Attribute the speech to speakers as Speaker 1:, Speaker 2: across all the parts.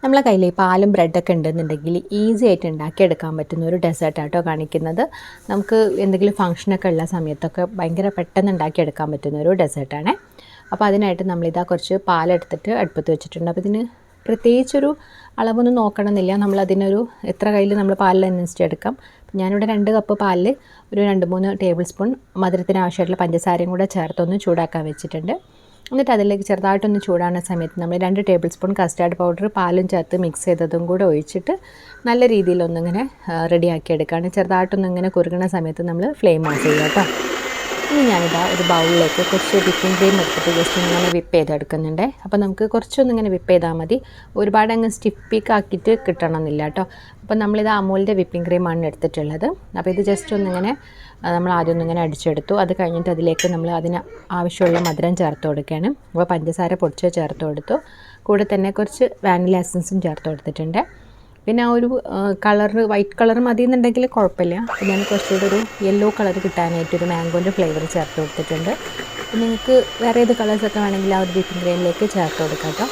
Speaker 1: നമ്മളെ കയ്യിൽ പാലും ബ്രെഡൊക്കെ ഉണ്ടെന്നുണ്ടെങ്കിൽ ഈസി ആയിട്ട് ഉണ്ടാക്കിയെടുക്കാൻ പറ്റുന്ന ഒരു ഡെസേർട്ടാട്ടോ കാണിക്കുന്നത്. നമുക്ക് എന്തെങ്കിലും ഫംഗ്ഷനൊക്കെ ഉള്ള സമയത്തൊക്കെ ഭയങ്കര പെട്ടെന്ന് ഉണ്ടാക്കിയെടുക്കാൻ പറ്റുന്ന ഒരു ഡെസേർട്ടാണ്. അപ്പോൾ അതിനായിട്ട് നമ്മളിതാ കുറച്ച് പാലെടുത്തിട്ട് അടുപ്പത്ത് വെച്ചിട്ടുണ്ട്. അപ്പോൾ ഇതിന് പ്രത്യേകിച്ചൊരു അളവൊന്നും നോക്കണമെന്നില്ല. നമ്മളതിനൊരു എത്ര കയ്യിൽ നമ്മൾ പാലിനനുസരിച്ച് എടുക്കാം. ഞാനിവിടെ 2 കപ്പ് പാലിൽ ഒരു 2-3 ടേബിൾ സ്പൂൺ മധുരത്തിന് ആവശ്യമായിട്ടുള്ള പഞ്ചസാരയും കൂടെ ചേർത്തൊന്ന് ചൂടാക്കാൻ വെച്ചിട്ടുണ്ട്. എന്നിട്ട് അതിലേക്ക് ചെറുതായിട്ടൊന്ന് ചൂടാകുന്ന സമയത്ത് നമ്മൾ 2 ടേബിൾ സ്പൂൺ കസ്റ്റാർഡ് പൗഡർ പാലും ചേർത്ത് മിക്സ് ചെയ്തതും കൂടെ ഒഴിച്ചിട്ട് നല്ല രീതിയിലൊന്നിങ്ങനെ റെഡിയാക്കി എടുക്കുകയാണ്. ചെറുതായിട്ടൊന്നിങ്ങനെ കുറുകുന്ന സമയത്ത് നമ്മൾ ഫ്ലെയിം ഓഫ് ചെയ്യുക കേട്ടോ. ഇനി ഞാനിതാ ഒരു ബൗളിലേക്ക് കുറച്ച് വിപ്പിംഗ് ക്രീം എടുത്തിട്ട് ജസ്റ്റ് ഇങ്ങനെ വിപ്പ് ചെയ്തെടുക്കുന്നുണ്ട്. അപ്പോൾ നമുക്ക് കുറച്ചൊന്നിങ്ങനെ വിപ്പ് ചെയ്താൽ മതി, ഒരുപാട് അങ്ങ് സ്റ്റിഫിക്കാക്കിയിട്ട് കിട്ടണമെന്നില്ല കേട്ടോ. അപ്പോൾ നമ്മളിത് അമൂലിൻ്റെ വിപ്പിംഗ് ക്രീമാണ് എടുത്തിട്ടുള്ളത്. അപ്പോൾ ഇത് ജസ്റ്റ് ഒന്നിങ്ങനെ നമ്മൾ ആദ്യം ഒന്നിങ്ങനെ അടിച്ചെടുത്തു. അത് കഴിഞ്ഞിട്ട് അതിലേക്ക് നമ്മൾ അതിന് ആവശ്യമുള്ള മധുരം ചേർത്ത് കൊടുക്കുകയാണ്. അപ്പോൾ പഞ്ചസാര പൊടിച്ച് ചേർത്ത് കൊടുത്തു. കൂടെ തന്നെ കുറച്ച് വാനില എസൻസും ചേർത്ത് കൊടുത്തിട്ടുണ്ട്. പിന്നെ ആ ഒരു കളറ് വൈറ്റ് കളർ മതി എന്നുണ്ടെങ്കിൽ കുഴപ്പമില്ല. അപ്പോൾ ഞാൻ കുറച്ചുകൂടെ ഒരു യെല്ലോ കളർ കിട്ടാനായിട്ടൊരു മാംഗോൻ്റെ ഫ്ലേവർ ചേർത്ത് കൊടുത്തിട്ടുണ്ട്. അപ്പോൾ നിങ്ങൾക്ക് വേറെ ഏത് കളേഴ്സൊക്കെ വേണമെങ്കിൽ ആ ഒരു വിപ്പിംഗ് ക്രീമിലേക്ക് ചേർത്ത് കൊടുക്കാം കേട്ടോ.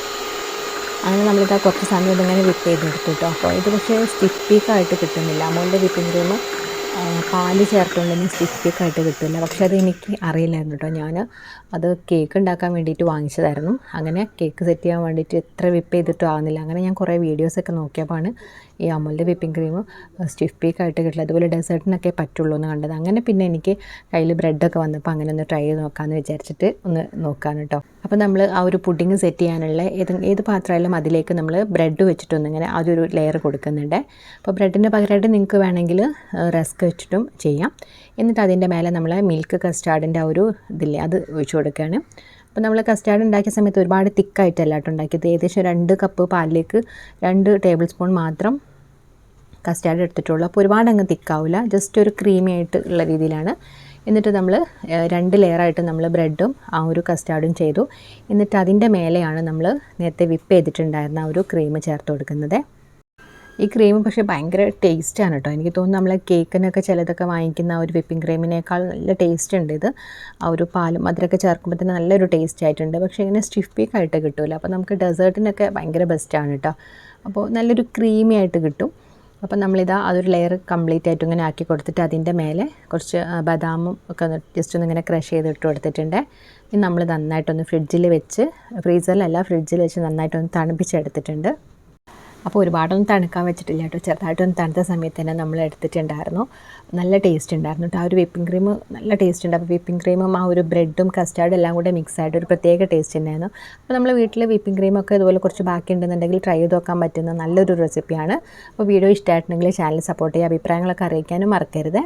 Speaker 1: അങ്ങനെ നമ്മളിതാ കുറച്ച് സമയം ഇതിങ്ങനെ വിപ്പ് ചെയ്തെടുത്തു കേട്ടോ. അപ്പോൾ ഇത് പക്ഷേ സ്റ്റിഫിക്കായിട്ട് കിട്ടുന്നില്ല. അമൂലിൻ്റെ വിപ്പിംഗ് ക്രീം പാല് ചേർത്തുകൊണ്ടൊന്നും സ്റ്റിഫിക്കായിട്ട് കിട്ടില്ല. പക്ഷേ അത് എനിക്ക് അറിയില്ലായിരുന്നു കേട്ടോ. ഞാൻ അത് കേക്ക് ഉണ്ടാക്കാൻ വേണ്ടിയിട്ട് വാങ്ങിച്ചതായിരുന്നു. അങ്ങനെ കേക്ക് സെറ്റ് ചെയ്യാൻ വേണ്ടിയിട്ട് എത്ര വിപ്പ് ചെയ്തിട്ടും ആകുന്നില്ല. അങ്ങനെ ഞാൻ കുറേ വീഡിയോസൊക്കെ നോക്കിയപ്പോഴാണ് ഈ അമൂലിൻ്റെ വിപ്പിംഗ് ക്രീം സ്റ്റിഫിക്കായിട്ട് കിട്ടില്ല, അതുപോലെ ഡെസേർട്ടിനൊക്കെ പറ്റുള്ളൂ എന്ന് കണ്ടത്. അങ്ങനെ പിന്നെ എനിക്ക് കയ്യിൽ ബ്രെഡൊക്കെ വന്നപ്പോൾ അങ്ങനെ ഒന്ന് ട്രൈ ചെയ്ത് നോക്കാമെന്ന് വിചാരിച്ചിട്ട് ഒന്ന് നോക്കാൻ കേട്ടോ. അപ്പോൾ നമ്മൾ ആ ഒരു പുഡിങ് സെറ്റ് ചെയ്യാനുള്ള ഏത് പാത്രമായാലും അതിലേക്ക് നമ്മൾ ബ്രെഡ് വെച്ചിട്ടൊന്നിങ്ങനെ അതൊരു ലെയർ കൊടുക്കുന്നുണ്ട്. അപ്പോൾ ബ്രെഡിന് പകരമായിട്ട് നിങ്ങൾക്ക് വേണമെങ്കിൽ റസ്ക് വെച്ചിട്ടും ചെയ്യാം. എന്നിട്ട് അതിൻ്റെ മേലെ നമ്മൾ മിൽക്ക് കസ്റ്റാർഡിൻ്റെ ആ ഒരു ഇതില്ലേ അത് ഒഴിച്ചു കൊടുക്കുകയാണ്. അപ്പോൾ നമ്മൾ കസ്റ്റാർഡ് ഉണ്ടാക്കിയ സമയത്ത് ഒരുപാട് തിക്കായിട്ടല്ല കേട്ടോ ഉണ്ടാക്കിയത്. ഏകദേശം 2 കപ്പ് പാലിലേക്ക് 2 ടേബിൾ സ്പൂൺ മാത്രം കസ്റ്റാർഡ് എടുത്തിട്ടുള്ളൂ. അപ്പോൾ ഒരുപാട് അങ്ങ് തിക്കാവില്ല, ജസ്റ്റ് ഒരു ക്രീമി ആയിട്ട് ഉള്ള രീതിയിലാണ്. എന്നിട്ട് നമ്മൾ 2 ലെയറായിട്ട് നമ്മൾ ബ്രെഡും ആ ഒരു കസ്റ്റാർഡും ചെയ്തു. എന്നിട്ട് അതിൻ്റെ മേലെയാണ് നമ്മൾ നേരത്തെ വിപ്പ് ചെയ്തിട്ടുണ്ടായിരുന്ന ആ ഒരു ക്രീം ചേർത്ത് കൊടുക്കുന്നത്. ഈ ക്രീം പക്ഷേ ഭയങ്കര ടേസ്റ്റാണ് കേട്ടോ. എനിക്ക് തോന്നുന്നു നമ്മളെ കേക്കിനൊക്കെ ചിലതൊക്കെ വാങ്ങിക്കുന്ന ആ ഒരു വിപ്പിംഗ് ക്രീമിനേക്കാൾ നല്ല ടേസ്റ്റ് ഉണ്ട് ഇത്. ആ ഒരു പാലും അതിലൊക്കെ ചേർക്കുമ്പോൾ തന്നെ നല്ലൊരു ടേസ്റ്റ് ആയിട്ടുണ്ട്. പക്ഷേ ഇങ്ങനെ സ്റ്റിഫിക്കായിട്ട് കിട്ടില്ല. അപ്പോൾ നമുക്ക് ഡെസേർട്ടിനൊക്കെ ഭയങ്കര ബെസ്റ്റാണ് കേട്ടോ. അപ്പോൾ നല്ലൊരു ക്രീമി ആയിട്ട് കിട്ടും. അപ്പോൾ നമ്മളിതാ അതൊരു ലെയർ കംപ്ലീറ്റ് ആയിട്ട് ഇങ്ങനെ ആക്കി കൊടുത്തിട്ട് അതിൻ്റെ മേലെ കുറച്ച് ബദാമും ഒക്കെ ജസ്റ്റ് ഒന്നിങ്ങനെ ക്രഷ് ചെയ്തിട്ട് കൊടുത്തിട്ടുണ്ട്. ഇനി നമ്മൾ നന്നായിട്ടൊന്ന് ഫ്രിഡ്ജിൽ വെച്ച്, ഫ്രീസറിലല്ല ഫ്രിഡ്ജിൽ വെച്ച് നന്നായിട്ടൊന്ന് തണുപ്പിച്ചെടുത്തിട്ടുണ്ട്. അപ്പോൾ ഒരുപാടൊന്നും തണുക്കാൻ വെച്ചിട്ടില്ല കേട്ടോ. ചെറുതായിട്ടൊന്ന് തണുത്ത സമയത്ത് തന്നെ നമ്മൾ എടുത്തിട്ടുണ്ടായിരുന്നു. നല്ല ടേസ്റ്റ് ഉണ്ടായിരുന്നു കേട്ടോ. ആ ഒരു വിപ്പിംഗ് ക്രീം നല്ല ടേസ്റ്റ് ഉണ്ട്. അപ്പോൾ വിപ്പിംഗ് ക്രീമും ആ ഒരു ബ്രെഡും കസ്റ്റാർഡും എല്ലാം കൂടെ മിക്സ് ആയിട്ട് ഒരു പ്രത്യേക ടേസ്റ്റ് ഉണ്ടായിരുന്നു. അപ്പോൾ നമ്മൾ വീട്ടിൽ വിപ്പിംഗ് ക്രീമൊക്കെ ഇതുപോലെ കുറച്ച് ബാക്കി ഉണ്ടെന്നുണ്ടെങ്കിൽ ട്രൈ ചെയ്ത് നോക്കാൻ പറ്റുന്ന നല്ലൊരു റെസിപ്പിയാണ്. അപ്പോൾ വീഡിയോ ഇഷ്ടമായിട്ടുണ്ടെങ്കിൽ ചാനൽ സപ്പോർട്ട് ചെയ്യുക, അഭിപ്രായങ്ങളൊക്കെ അറിയിക്കാനും മറക്കരുത്.